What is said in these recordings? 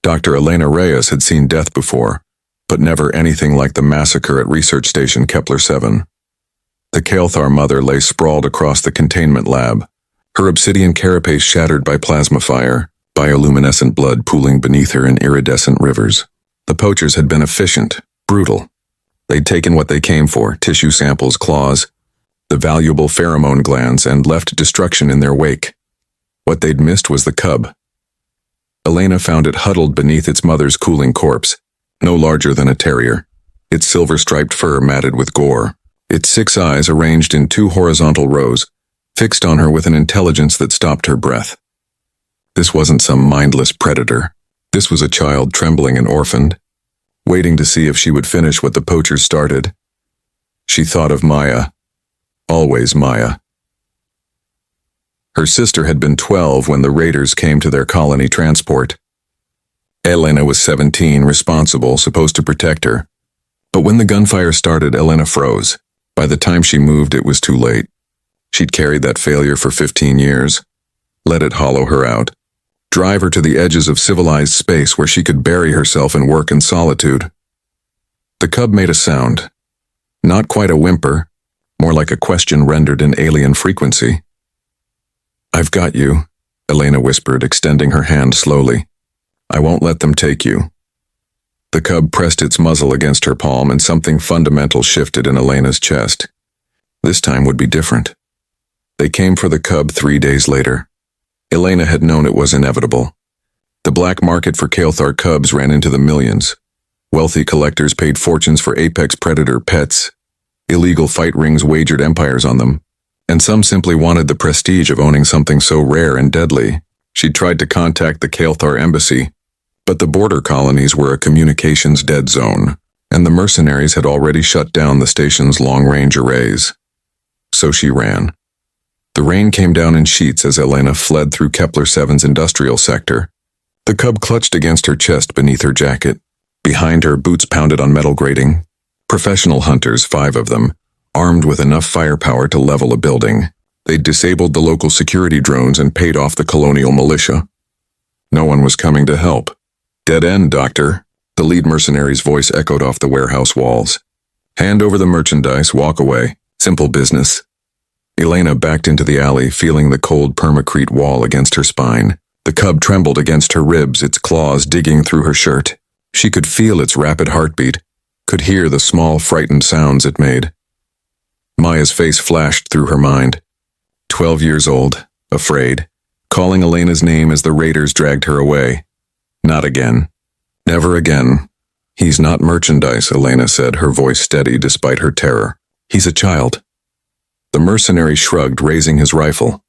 Dr. Elena Reyes had seen death before, but never anything like the massacre at Research Station Kepler-7. The Kael'thar mother lay sprawled across the containment lab, her obsidian carapace shattered by plasma fire, bioluminescent blood pooling beneath her in iridescent rivers. The poachers had been efficient, brutal. They'd taken what they came for, tissue samples, claws, the valuable pheromone glands, and left destruction in their wake. What they'd missed was the cub. Elena found it huddled beneath its mother's cooling corpse, no larger than a terrier, its silver-striped fur matted with gore, its 6 eyes arranged in 2 horizontal rows, fixed on her with an intelligence that stopped her breath. This wasn't some mindless predator. This was a child trembling and orphaned, waiting to see if she would finish what the poachers started. She thought of Maya. Always Maya. Her sister had been 12 when the raiders came to their colony transport. Elena was 17, responsible, supposed to protect her. But when the gunfire started, Elena froze. By the time she moved, it was too late. She'd carried that failure for 15 years. Let it hollow her out. Drive her to the edges of civilized space where she could bury herself and work in solitude. The cub made a sound. Not quite a whimper, more like a question rendered in alien frequency. "I've got you," Elena whispered, extending her hand slowly. "I won't let them take you." The cub pressed its muzzle against her palm, and something fundamental shifted in Elena's chest. This time would be different. They came for the cub 3 days later. Elena had known it was inevitable. The black market for Kael'thar cubs ran into the millions. Wealthy collectors paid fortunes for apex predator pets. Illegal fight rings wagered empires on them. And some simply wanted the prestige of owning something so rare and deadly. She'd tried to contact the Kael'thar embassy, but the border colonies were a communications dead zone, and the mercenaries had already shut down the station's long-range arrays. So she ran. The rain came down in sheets as Elena fled through Kepler-7's industrial sector. The cub clutched against her chest beneath her jacket. Behind her, boots pounded on metal grating. Professional hunters, 5 of them, armed with enough firepower to level a building. They'd disabled the local security drones and paid off the colonial militia. No one was coming to help. "Dead end, Doctor," the lead mercenary's voice echoed off the warehouse walls. "Hand over the merchandise, walk away. Simple business." Elena backed into the alley, feeling the cold permacrete wall against her spine. The cub trembled against her ribs, its claws digging through her shirt. She could feel its rapid heartbeat, could hear the small, frightened sounds it made. Maya's face flashed through her mind. 12 years old, afraid, calling Elena's name as the raiders dragged her away. Not again. Never again. "He's not merchandise," Elena said, her voice steady despite her terror. "He's a child." The mercenary shrugged, raising his rifle.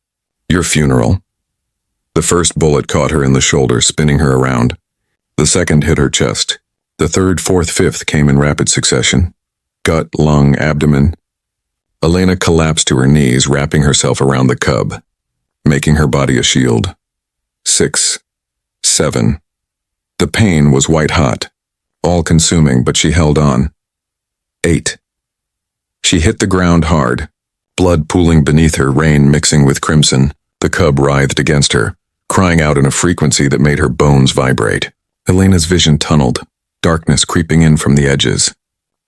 "Your funeral." The first bullet caught her in the shoulder, spinning her around. The second hit her chest. The third, fourth, fifth came in rapid succession. Gut, lung, abdomen. Elena collapsed to her knees, wrapping herself around the cub, making her body a shield. 6, 7. The pain was white-hot, all-consuming, but she held on. 8. She hit the ground hard, blood pooling beneath her, rain mixing with crimson. The cub writhed against her, crying out in a frequency that made her bones vibrate. Elena's vision tunneled, darkness creeping in from the edges.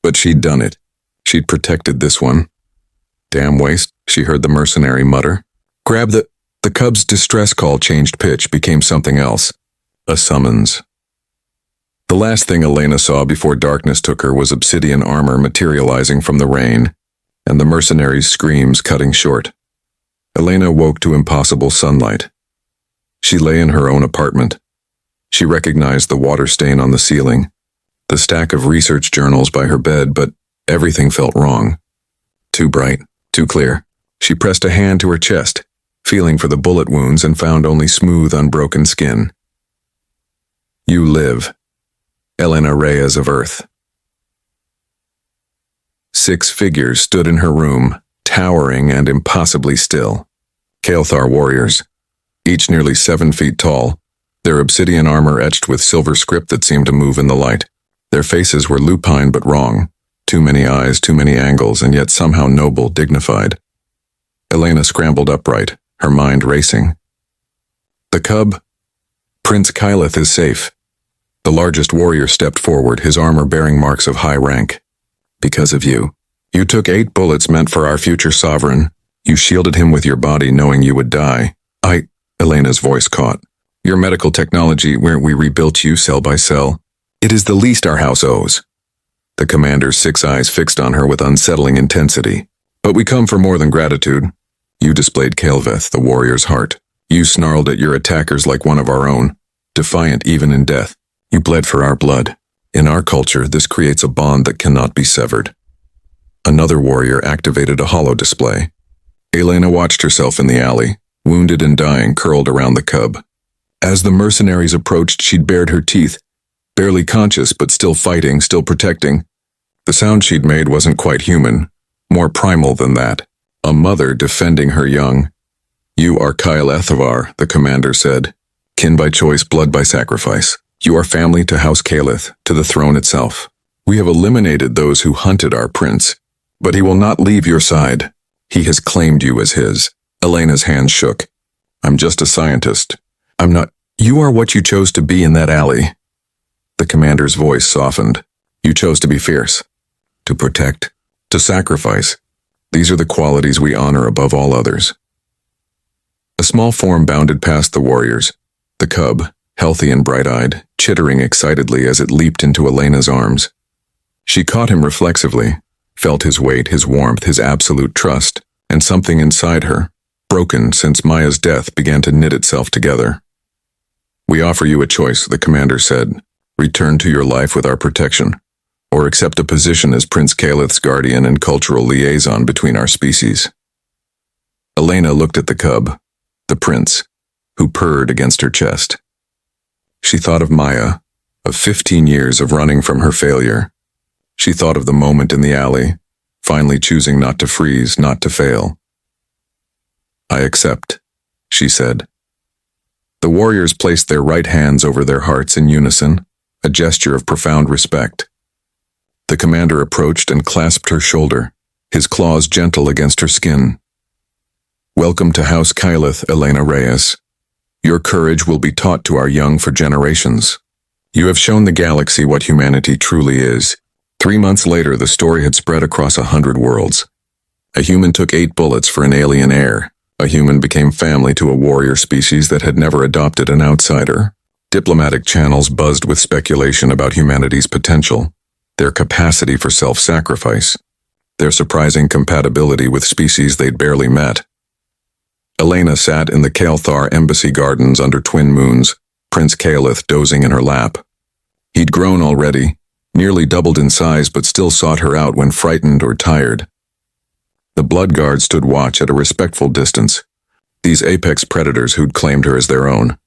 But she'd done it. She'd protected this one. "Damn waste," she heard the mercenary mutter. "Grab the cub's distress call changed pitch, became something else. A summons. The last thing Elena saw before darkness took her was obsidian armor materializing from the rain, and the mercenary's screams cutting short. Elena woke to impossible sunlight. She lay in her own apartment. She recognized the water stain on the ceiling, the stack of research journals by her bed, but everything felt wrong. Too bright, too clear. She pressed a hand to her chest, feeling for the bullet wounds, and found only smooth, unbroken skin. "You live." Elena Reyes of Earth. 6 figures stood in her room, towering and impossibly still. Kael'thar warriors, each nearly 7 feet tall, their obsidian armor etched with silver script that seemed to move in the light. Their faces were lupine but wrong. Too many eyes, too many angles, and yet somehow noble, dignified. Elena scrambled upright, her mind racing. "The cub? Prince Kyleth is safe. The largest warrior stepped forward, his armor bearing marks of high rank. Because of you. You took 8 bullets meant for our future sovereign. You shielded him with your body knowing you would die. Elena's voice caught. Your medical technology where we rebuilt you cell by cell. It is the least our house owes. The commander's 6 eyes fixed on her with unsettling intensity. But we come for more than gratitude. You displayed Kael'veth, the warrior's heart. You snarled at your attackers like one of our own, defiant even in death. You bled for our blood. In our culture, this creates a bond that cannot be severed. Another warrior activated a holo display. Elena watched herself in the alley, wounded and dying, curled around the cub. As the mercenaries approached, she'd bared her teeth, barely conscious but still fighting, still protecting. The sound she'd made wasn't quite human, more primal than that. A mother defending her young. You are Kael'Ethavar, the commander said. Kin by choice, blood by sacrifice. You are family to House Kael'th, to the throne itself. We have eliminated those who hunted our prince, but he will not leave your side. He has claimed you as his. Elena's hands shook. I'm just a scientist. I'm not. You are what you chose to be in that alley. The commander's voice softened. You chose to be fierce. To protect. To sacrifice. These are the qualities we honor above all others. A small form bounded past the warriors. The cub, healthy and bright-eyed, chittering excitedly as it leaped into Elena's arms. She caught him reflexively, felt his weight, his warmth, his absolute trust, and something inside her, broken since Maya's death, began to knit itself together. We offer you a choice, the commander said. Return to your life with our protection, or accept a position as Prince Kael'th's guardian and cultural liaison between our species. Elena looked at the cub, the prince, who purred against her chest. She thought of Maya, of 15 years of running from her failure. She thought of the moment in the alley, finally choosing not to freeze, not to fail. I accept, she said. The warriors placed their right hands over their hearts in unison, a gesture of profound respect. The commander approached and clasped her shoulder, his claws gentle against her skin. Welcome to House Kael'th, Elena Reyes. Your courage will be taught to our young for generations. You have shown the galaxy what humanity truly is. 3 months later, the story had spread across 100 worlds. A human took 8 bullets for an alien heir. A human became family to a warrior species that had never adopted an outsider. Diplomatic channels buzzed with speculation about humanity's potential, their capacity for self-sacrifice, their surprising compatibility with species they'd barely met. Elena sat in the Kael'thar embassy gardens under twin moons, Prince Kael'th dozing in her lap. He'd grown already, nearly doubled in size, but still sought her out when frightened or tired. The blood guard stood watch at a respectful distance, these apex predators who'd claimed her as their own.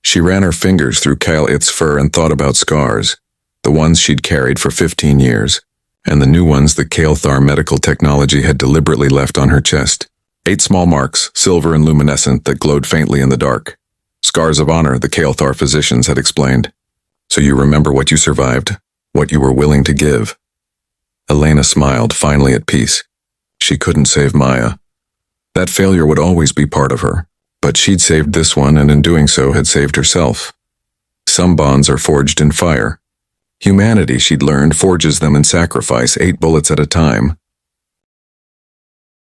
She ran her fingers through Kael'th's fur and thought about scars, the ones she'd carried for 15 years, and the new ones the Kael'thar medical technology had deliberately left on her chest. 8 small marks, silver and luminescent, that glowed faintly in the dark. Scars of honor, the Kael'thar physicians had explained. So you remember what you survived, what you were willing to give. Elena smiled, finally at peace. She couldn't save Maya. That failure would always be part of her, but she'd saved this one, and in doing so had saved herself. Some bonds are forged in fire. Humanity, she'd learned, forges them in sacrifice, 8 bullets at a time.